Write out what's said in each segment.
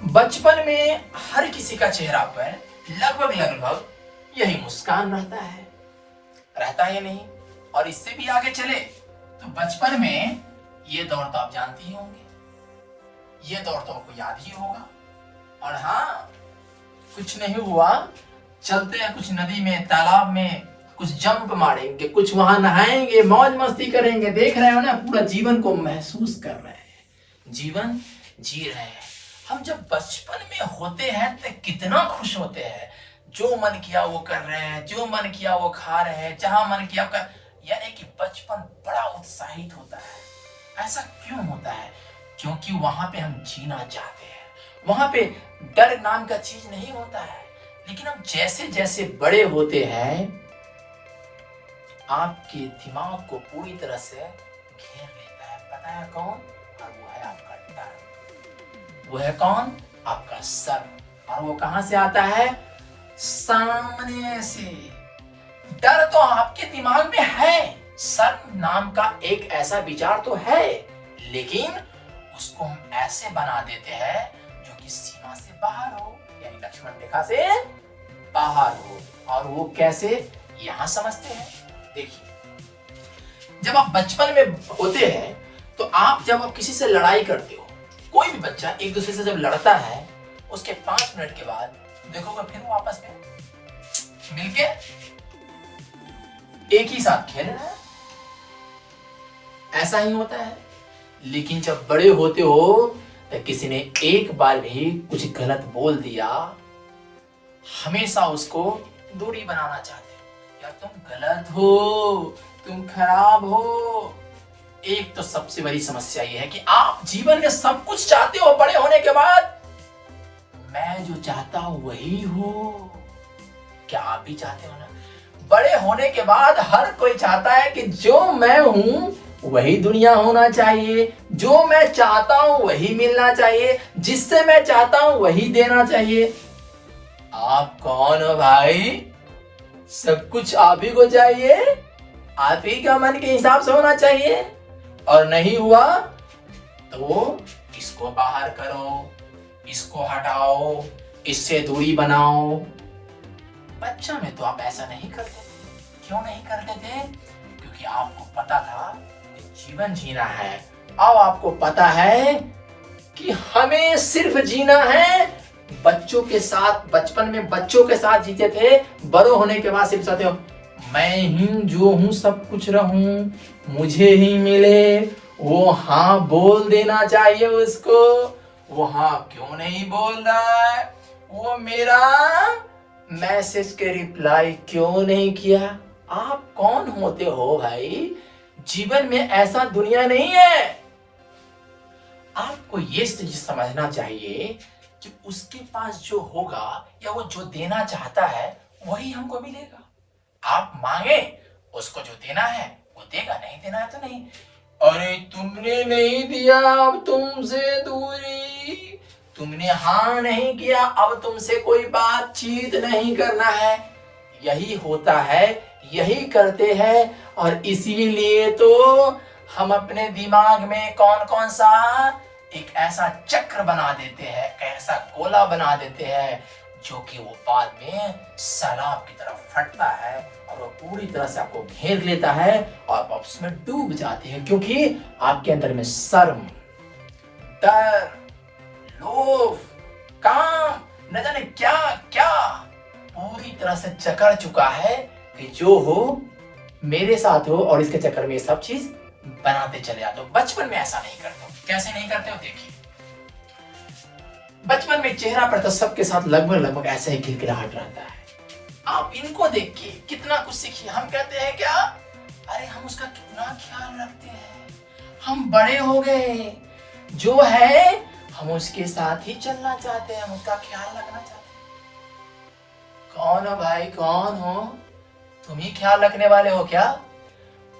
बचपन में हर किसी का चेहरा पर लगभग लगभग यही मुस्कान रहता है या नहीं। और इससे भी आगे चले तो बचपन में ये दौर तो आप जानते ही होंगे, ये दौर तो आपको याद ही होगा। और हाँ, कुछ नहीं हुआ, चलते हैं कुछ नदी में, तालाब में, कुछ जंप मारेंगे, कुछ वहां नहाएंगे, मौज मस्ती करेंगे। देख रहे हो ना, पूरा जीवन को महसूस कर रहे हैं, जीवन जी रहे हैं। हम जब बचपन में होते हैं तो कितना खुश होते हैं, जो मन किया वो कर रहे हैं, जो मन किया वो खा रहे हैं, जहां मन किया कर, यानी कि बचपन बड़ा उत्साहित होता है। ऐसा क्यों होता है? क्योंकि वहां पे हम जीना चाहते हैं, वहां पे डर नाम का चीज नहीं होता है। लेकिन हम जैसे जैसे बड़े होते हैं, आपके दिमाग को पूरी तरह से घेर लेता है, पता है कौन? और वो है आपका डर। वो है कौन? आपका सर। और वो कहां से आता है? सामने से। डर तो आपके दिमाग में है, सर नाम का एक ऐसा विचार तो है, लेकिन उसको हम ऐसे बना देते हैं जो कि सीमा से बाहर हो, यानी लक्ष्मण रेखा से बाहर हो। और वो कैसे, यहां समझते हैं। देखिए, जब आप बचपन में होते हैं तो आप जब किसी से लड़ाई करते हो, कोई भी बच्चा एक दूसरे से जब लड़ता है, उसके 5 मिनट के बाद देखोगे फिर वो आपस में मिलके एक ही साथ खेल रहा है। ऐसा ही होता है। लेकिन जब बड़े होते हो तो किसी ने एक बार भी कुछ गलत बोल दिया, हमेशा उसको दूरी बनाना चाहते हो। यार तुम गलत हो, तुम खराब हो। एक तो सबसे बड़ी समस्या यह है कि आप जीवन में सब कुछ चाहते हो, बड़े होने के बाद मैं जो चाहता हूं वही हो। क्या आप भी चाहते हो ना? बड़े होने के बाद हर कोई चाहता है कि जो मैं हूं वही दुनिया होना चाहिए, जो मैं चाहता हूं वही मिलना चाहिए, जिससे मैं चाहता हूं वही देना चाहिए। आप कौन हो भाई? सब कुछ आप ही को चाहिए, आप ही का मन के हिसाब से होना चाहिए। और नहीं हुआ तो इसको बाहर करो, इसको हटाओ, इससे दूरी बनाओ। बच्चा में तो आप ऐसा नहीं करते थे। क्यों नहीं करते थे? क्योंकि आपको पता था कि जीवन जीना है। अब आपको पता है कि हमें सिर्फ जीना है। बच्चों के साथ, बचपन में बच्चों के साथ जीते थे, बड़े होने के बाद सिर्फ चाहते हो मैं ही जो हूं सब कुछ रहूं, मुझे ही मिले। वो हाँ बोल देना चाहिए उसको। वो हाँ क्यों नहीं बोल रहा है? वो मेरा मैसेज के रिप्लाई क्यों नहीं किया? आप कौन होते हो भाई? जीवन में ऐसा दुनिया नहीं है। आपको ये समझना चाहिए कि उसके पास जो होगा या वो जो देना चाहता है वही हमको मिलेगा। आप मांगे, उसको जो देना है वो देगा, नहीं देना है तो नहीं। अरे तुमने नहीं दिया, अब तुमसे दूरी। तुमने हाँ नहीं किया, अब तुमसे कोई बातचीत नहीं करना है। यही होता है, यही करते हैं। और इसीलिए तो हम अपने दिमाग में कौन कौन सा एक ऐसा चक्र बना देते हैं, ऐसा गोला बना देते हैं, जो कि वो बाद में सैलाब की तरफ फटता है और वो पूरी तरह से आपको घेर लेता है और आप उसमें डूब जाते हैं। क्योंकि आपके अंदर में शर्म, डर, लोभ, काम, न जाने क्या क्या पूरी तरह से जकड़ चुका है कि जो हो मेरे साथ हो, और इसके चक्कर में ये सब चीज बनाते चले जाते हो। बचपन में ऐसा नहीं करते हो। कैसे नहीं करते हो? देखिए, बचपन में चेहरा पर तो सबके साथ लगभग ऐसा ही खिलखिलाहट रहता है। आप इनको देख के कितना कुछ सीखिए। हम कहते हैं क्या, अरे हम उसका कितना ख्याल रखते हैं, हम बड़े हो गए, जो है हम उसके साथ ही चलना चाहते हैं, हम उसका ख्याल रखना चाहते हैं। कौन हो भाई, कौन हो? तुम ही ख्याल रखने वाले हो क्या?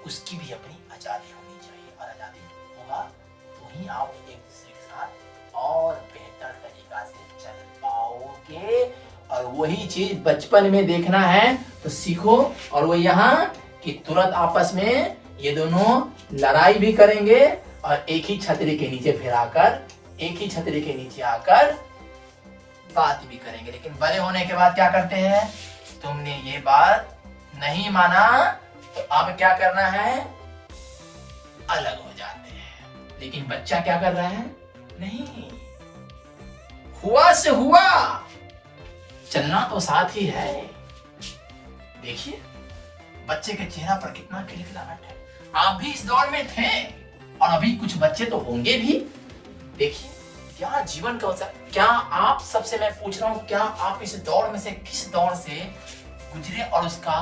उसकी भी अपनी आजादी होनी चाहिए, और आजादी होगा तो ही आप एक दूसरे के साथ और बेहतर तरीका से चल पाओगे। और वही चीज बचपन में देखना है तो सीखो। और वो यहाँ कि तुरंत आपस में ये दोनों लड़ाई भी करेंगे और एक ही छतरी के नीचे फिर आकर, एक ही छतरी के नीचे आकर बात भी करेंगे, लेकिन बड़े होने के बाद क्या करते हैं, तुमने ये बात नहीं माना तो अब क्या करना है, अलग हो जाते हैं। लेकिन बच्चा क्या कर रहा है, नहीं, हुआ से हुआ, चलना तो साथ ही है। देखिए बच्चे के चेहरा पर कितना खिलखिलाहट है। आप भी इस दौर में थे और अभी कुछ बच्चे तो होंगे भी। देखिए क्या जीवन का उत्साह, क्या आप सबसे मैं पूछ रहा हूं, क्या आप इस दौर में से किस दौर से गुजरे और उसका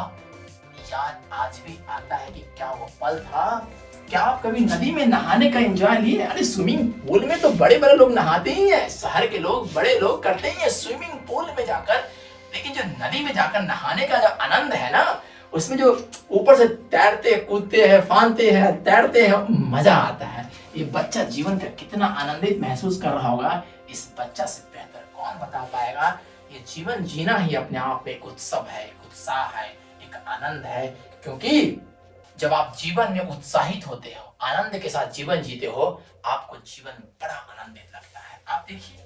याद आज भी आता है कि क्या वो पल था। क्या आप कभी नदी में नहाने का एंजॉय लिए? अरे स्विमिंग पूल में तो बड़े बड़े लोग नहाते ही हैं, शहर के लोग बड़े लोग करते ही हैं स्विमिंग पूल में जाकर, लेकिन जो नदी में जाकर नहाने का जो आनंद है ना, उसमें जो ऊपर से तैरते कूदते हैं, फानते हैं, तैरते हैं, मजा आता है। ये बच्चा जीवन का कितना आनंदित महसूस कर रहा होगा, इस बच्चा से बेहतर कौन बता पाएगा। ये जीवन जीना ही अपने आप में एक उत्सव है, एक उत्साह है, एक आनंद है। क्योंकि जब आप जीवन में उत्साहित होते हो, आनंद के साथ जीवन जीते हो, आपको जीवन बड़ा आनंदित लगता है। आप देखिए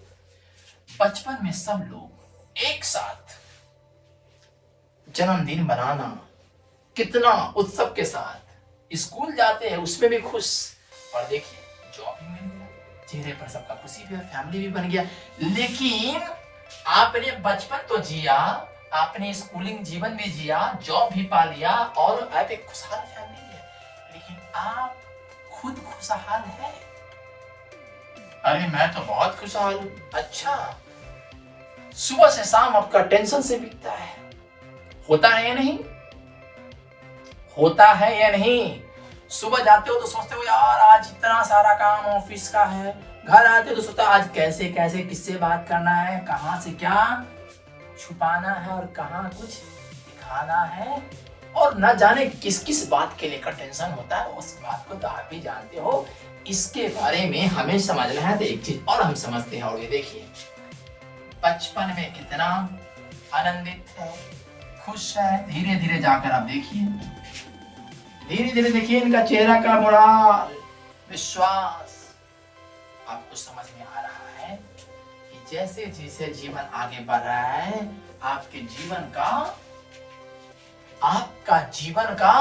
बचपन में सब लोग एक साथ जन्मदिन मनाना, कितना उत्सव के साथ स्कूल जाते हैं, उसमें भी खुश, और देखिए जॉब भी मिल गया, चेहरे पर सबका खुशी भी है, फैमिली भी बन गया। लेकिन आपने बचपन तो जिया, आपने स्कूलिंग जीवन भी जिया, जॉब भी पा लिया और आप एक खुशहाल फैमिली है, लेकिन आप खुद खुशहाल है? अरे मैं तो बहुत खुशहाल हूं। अच्छा, सुबह से शाम आपका टेंशन से बीतता है, होता है या नहीं, होता है या नहीं? सुबह जाते हो तो सोचते हो यार आज इतना सारा काम ऑफिस का है, घर आते हो तो सोचते हो आज कैसे कैसे किससे बात करना है, कहां से क्या छुपाना है और कहां कुछ दिखाना है, और न जाने किस किस बात के लेकर टेंशन होता है। उस बात को तो आप भी जानते हो। इसके बारे में हमें समझना है तो एक चीज और हम समझते हैं, और ये देखिए बचपन में कितना आनंदित है, खुश है। धीरे धीरे जाकर आप देखिए, धीरे धीरे देखिए इनका चेहरा का मोराल, विश्वास आपको समझ में आ रहा है कि जैसे जैसे जीवन आगे बढ़ रहा है, आपके आपका जीवन का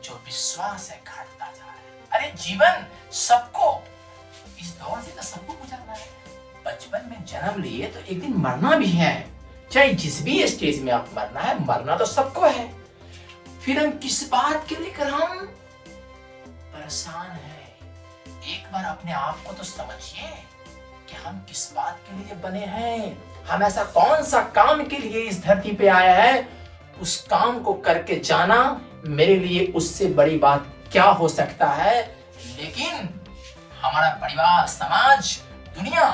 जो विश्वास है घटता जा रहा है। अरे जीवन सबको, इस दौर से तो सबको गुजरना है। बचपन में जन्म लिए तो एक दिन मरना भी है, चाहे जिस भी स्टेज में आप मरना है, मरना तो सबको है। फिर हम किस बात के लेकर हम परेशान हैं? एक बार अपने आप को तो समझिए कि हम किस बात के लिए बने हैं, हम ऐसा कौन सा काम के लिए इस धरती पे आया है, उस काम को करके जाना मेरे लिए उससे बड़ी बात क्या हो सकता है। लेकिन हमारा परिवार, समाज, दुनिया,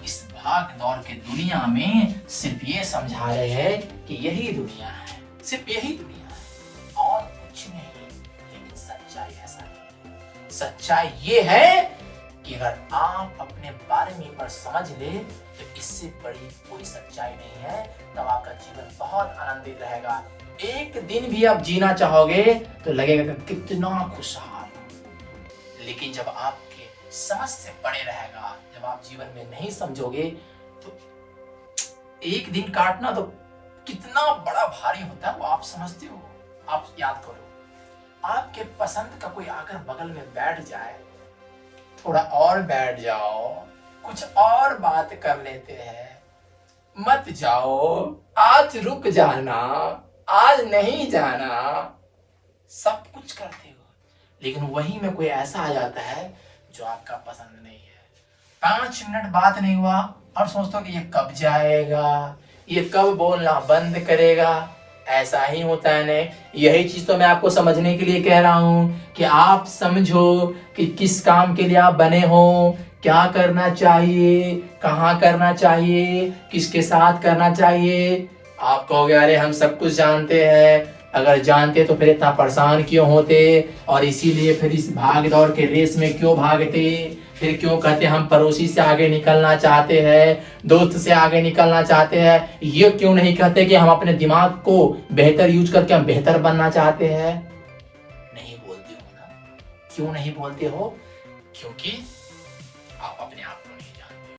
इस भाग दौड़ के दुनिया में सिर्फ ये समझा रहे हैं कि यही दुनिया है, सिर्फ यही दुनिया है और कुछ नहीं। लेकिन सच्चाई ऐसा नहीं। सच्चाई ये है कि अगर आप अपने बारे में पर समझ ले तो इससे बड़ी कोई सच्चाई नहीं है, तब आपका जीवन बहुत आनंदित रहेगा। एक दिन भी आप जीना चाहोगे तो लगेगा कि कितना खुशहाल। लेकिन जब आपके समझ से परे रहेगा, जब आप जीवन में नहीं समझोगे, तो एक दिन काटना तो कितना बड़ा भारी होता है वो आप समझते हो। आप याद करो, आपके पसंद का कोई आकर बगल में बैठ जाए, थोड़ा और बैठ जाओ, कुछ और बात कर लेते हैं, मत जाओ, आज रुक जाना, आज नहीं जाना, सब कुछ करते हो। लेकिन वही में कोई ऐसा आ जाता है जो आपका पसंद नहीं है। 5 मिनट बात नहीं हुआ और सोचते हो कि ये कब जाएगा, ये कब बोलना बंद करेगा। ऐसा ही होता है नहीं। यही चीज तो मैं आपको समझने के लिए कह रहा हूं कि आप समझो कि किस काम के लिए आप बने हो, क्या करना चाहिए, कहाँ करना चाहिए, किसके साथ करना चाहिए। आप कहोगे अरे हम सब कुछ जानते हैं, अगर जानते तो फिर इतना परेशान क्यों होते, और इसीलिए फिर इस भाग दौड़ के रेस में क्यों भागते, फिर क्यों कहते हम पड़ोसी से आगे निकलना चाहते हैं, दोस्त से आगे निकलना चाहते हैं। ये क्यों नहीं कहते कि हम अपने दिमाग को बेहतर यूज करके हम बेहतर बनना चाहते हैं? नहीं बोलते हो ना। क्यों नहीं बोलते हो? क्योंकि आप अपने आप